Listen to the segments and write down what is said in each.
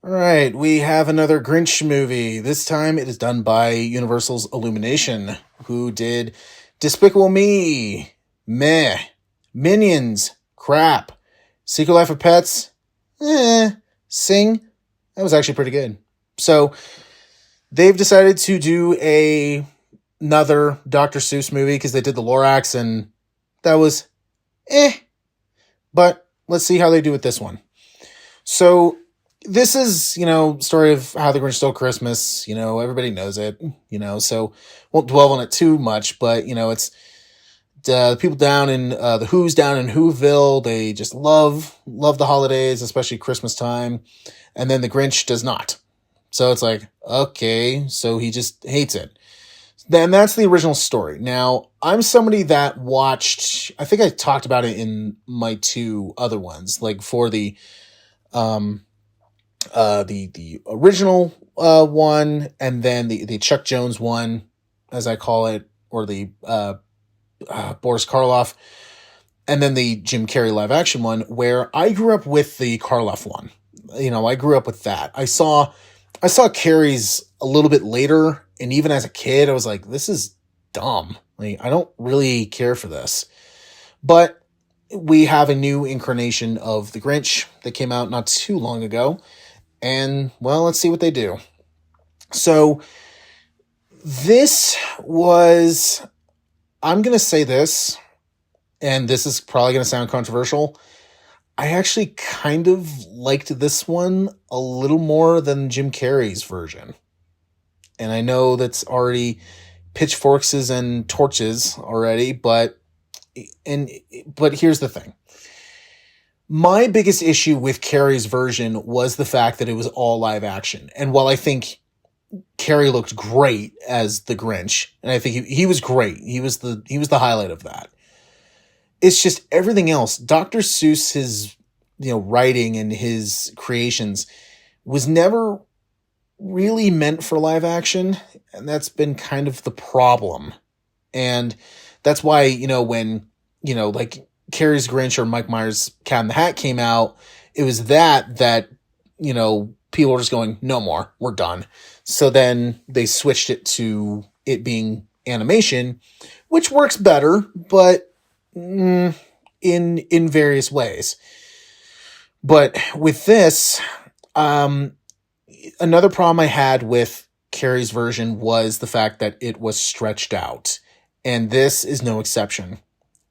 All right, we have another Grinch movie. This time it is done by Universal's Illumination, who did Despicable Me, meh, Minions, crap, Secret Life of Pets, Sing, that was actually pretty good. So they've decided to do another Dr. Seuss movie because they did the Lorax and that was but let's see how they do with this one. So this is, story of how the Grinch stole Christmas. Everybody knows it, so won't dwell on it too much, but, it's the people down in, the Who's down in Whoville. They just love the holidays, especially Christmas time. And then the Grinch does not. So it's like, okay, so he just hates it. Then that's the original story. Now, I'm somebody that watched, I think I talked about it in my two other ones, like for the original one, and then the Chuck Jones one, as I call it, or the Boris Karloff, and then the Jim Carrey live action one, where I grew up with the Karloff one. I grew up with that. I saw Carrey's a little bit later, and even as a kid, I was like, this is dumb. Like, I don't really care for this. But we have a new incarnation of the Grinch that came out not too long ago. And, well, let's see what they do. So, this was, I'm going to say this, and this is probably going to sound controversial. I actually kind of liked this one a little more than Jim Carrey's version. And I know that's already pitchforks and torches already, but here's the thing. My biggest issue with Carrey's version was the fact that it was all live action. And while I think Carrey looked great as the Grinch, and I think he was great. He was the highlight of that. It's just everything else. Dr. Seuss, his, writing and his creations was never really meant for live action. And that's been kind of the problem. And that's why, when, like Carrey's Grinch or Mike Myers' Cat in the Hat came out, it was that, people were just going, no more, we're done. So then they switched it to it being animation, which works better, but in various ways. But with this, another problem I had with Carrey's version was the fact that it was stretched out. And this is no exception.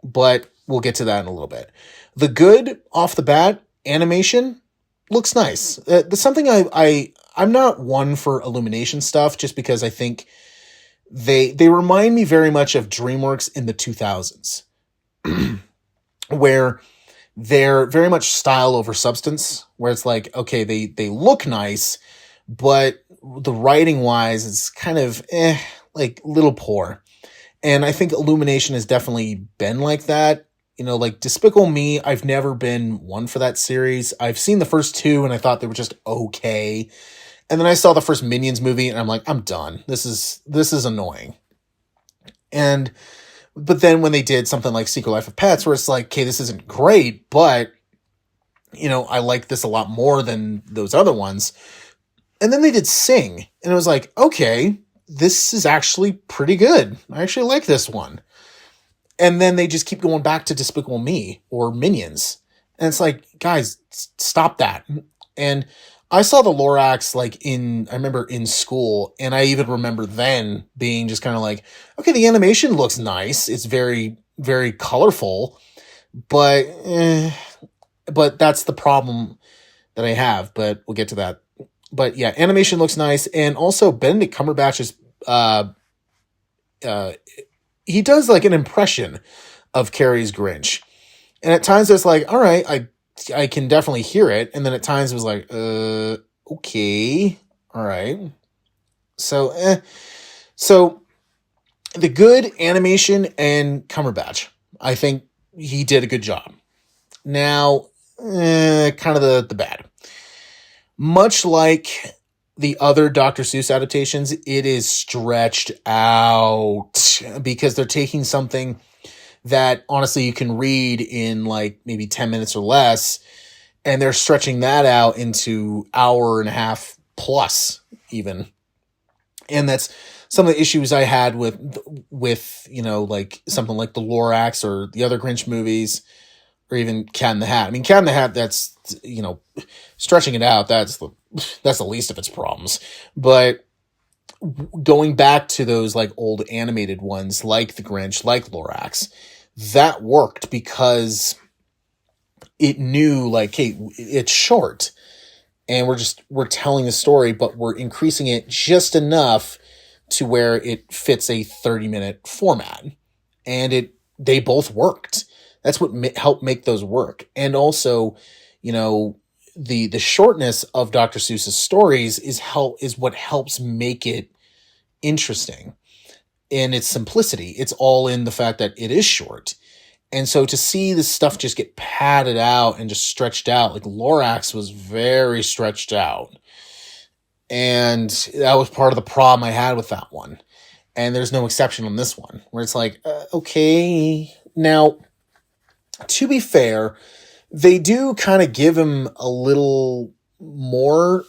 But we'll get to that in a little bit. The good, off the bat, animation looks nice. That's something I'm not one for Illumination stuff, just because I think they remind me very much of DreamWorks in the 2000s. Where they're very much style over substance, where it's like, okay, they look nice, but the writing wise is kind of like little poor. And I think Illumination has definitely been like that. Like Despicable Me, I've never been one for that series. I've seen the first two and I thought they were just okay. And then I saw the first Minions movie and I'm like, I'm done. This is annoying. But then when they did something like Secret Life of Pets, where it's like, okay, this isn't great, but, I like this a lot more than those other ones. And then they did Sing, and it was like, okay, this is actually pretty good. I actually like this one. And then they just keep going back to Despicable Me or Minions. And it's like, guys, stop that. And I saw the Lorax I remember in school, and I even remember then being just kind of like, okay, the animation looks nice. It's very, very colorful, but that's the problem that I have, but we'll get to that. But yeah, animation looks nice. And also Benedict Cumberbatch is, he does like an impression of Carrey's Grinch. And at times it's like, all right, I can definitely hear it. And then at times it was like, okay, all right. So the good animation and Cumberbatch, I think he did a good job. Now, kind of the bad. Much like the other Dr. Seuss adaptations, it is stretched out because they're taking something that honestly you can read in like maybe 10 minutes or less and they're stretching that out into hour and a half plus even. And that's some of the issues I had with, you know, like something like the Lorax or the other Grinch movies, or even Cat in the Hat. I mean, Cat in the Hat, that's, you know, stretching it out, that's the least of its problems. But going back to those like old animated ones, like the Grinch, like Lorax, that worked because it knew, like, hey, it's short, and we're telling the story, but we're increasing it just enough to where it fits a 30-minute format. And they both worked. That's what helped make those work. And also, you know, the shortness of Dr. Seuss's stories is what helps make it interesting. In its simplicity, it's all in the fact that it is short. And so to see this stuff just get padded out and just stretched out, like Lorax was very stretched out. And that was part of the problem I had with that one. And there's no exception on this one, where it's like, okay. Now, to be fair, they do kind of give him a little more,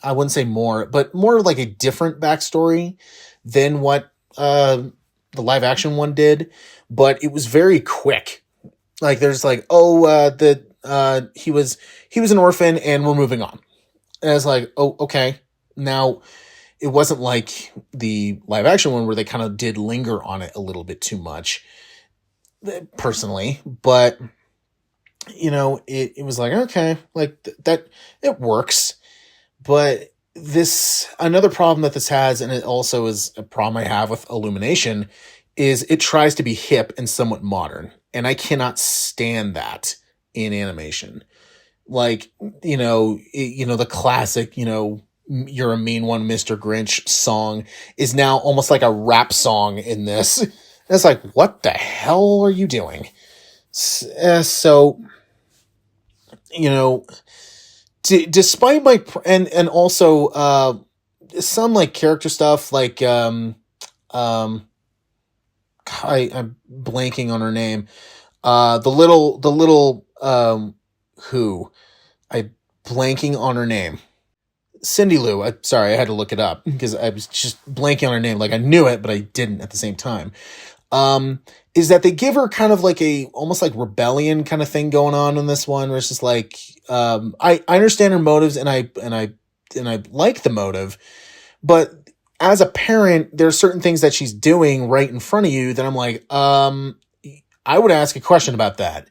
I wouldn't say more, but more like a different backstory than what the live action one did. But it was very quick. Like, there's like, he was an orphan and we're moving on. And I was like, oh, okay. Now, it wasn't like the live action one where they kind of did linger on it a little bit too much, personally. But, you know, it was like, okay, like that, it works. But another problem that this has, and it also is a problem I have with Illumination, is it tries to be hip and somewhat modern. And I cannot stand that in animation. Like, you know, the classic, you know, "You're a Mean One, Mr. Grinch" song is now almost like a rap song in this. And it's like, what the hell are you doing? So, you know, despite my, and also, some like character stuff, like, I'm blanking on her name. The little, I'm blanking on her name. Cindy Lou. Sorry, I had to look it up because I was just blanking on her name. Like, I knew it, but I didn't at the same time. Is that they give her kind of like almost like rebellion kind of thing going on in this one, where it's just like, I understand her motives and I like the motive, but as a parent, there are certain things that she's doing right in front of you that I'm like, I would ask a question about that.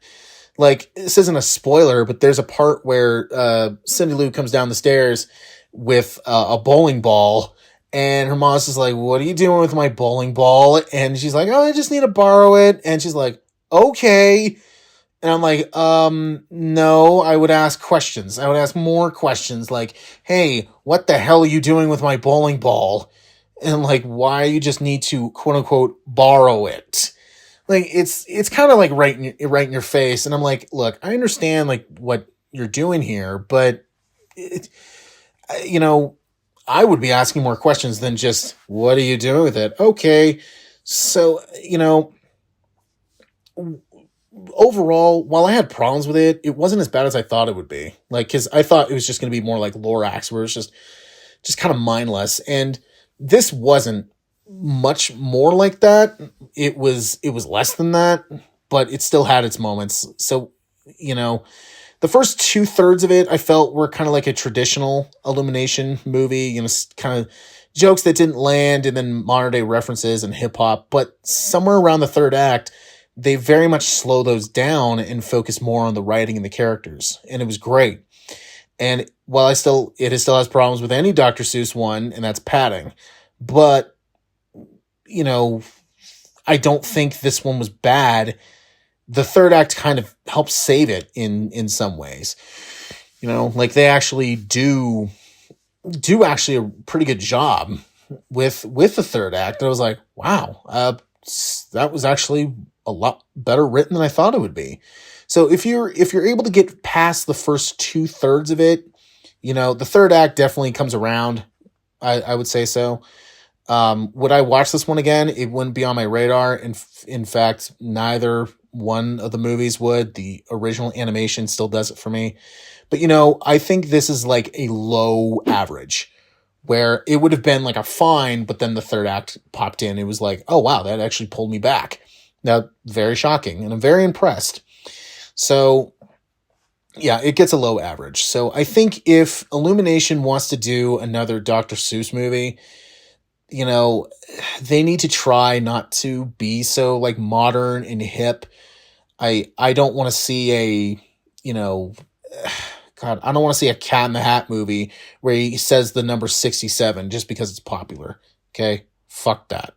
Like, this isn't a spoiler, but there's a part where Cindy Lou comes down the stairs with a bowling ball, and her mom's just like, what are you doing with my bowling ball? And she's like, oh, I just need to borrow it. And she's like, okay. And I'm like, no, I would ask questions. I would ask more questions, like, hey, what the hell are you doing with my bowling ball? And like, why you just need to, quote unquote, borrow it? Like, it's kind of like right in your face. And I'm like, look, I understand like what you're doing here, but you know, I would be asking more questions than just, what are you doing with it? Okay. So, you know, overall, while I had problems with it, it wasn't as bad as I thought it would be. Like, cause I thought it was just going to be more like Lorax, where it's just kind of mindless. And this wasn't much more like that. It was less than that, but it still had its moments. So, you know, the first 2/3 of it, I felt were kind of like a traditional Illumination movie, you know, kind of jokes that didn't land, and then modern day references and hip hop. But somewhere around the third act, they very much slow those down and focus more on the writing and the characters. And it was great. And while it still has problems with any Dr. Seuss one, and that's padding. But, you know, I don't think this one was bad. The third act kind of helps save it in some ways. You know, like they actually do actually a pretty good job with the third act. And I was like, wow, that was actually a lot better written than I thought it would be. So if you're able to get past the first 2/3 of it, you know, the third act definitely comes around. I would say so. Would I watch this one again? It wouldn't be on my radar. In fact, neither one of the movies would. The original animation still does it for me. But, I think this is like a low average where it would have been like a fine, but then the third act popped in. It was like, oh, wow, that actually pulled me back. Now, very shocking, and I'm very impressed. So, yeah, it gets a low average. So I think if Illumination wants to do another Dr. Seuss movie, they need to try not to be so like modern and hip. I don't want to see God, I don't want to see a Cat in the Hat movie where he says the number 67 just because it's popular. Okay? Fuck that.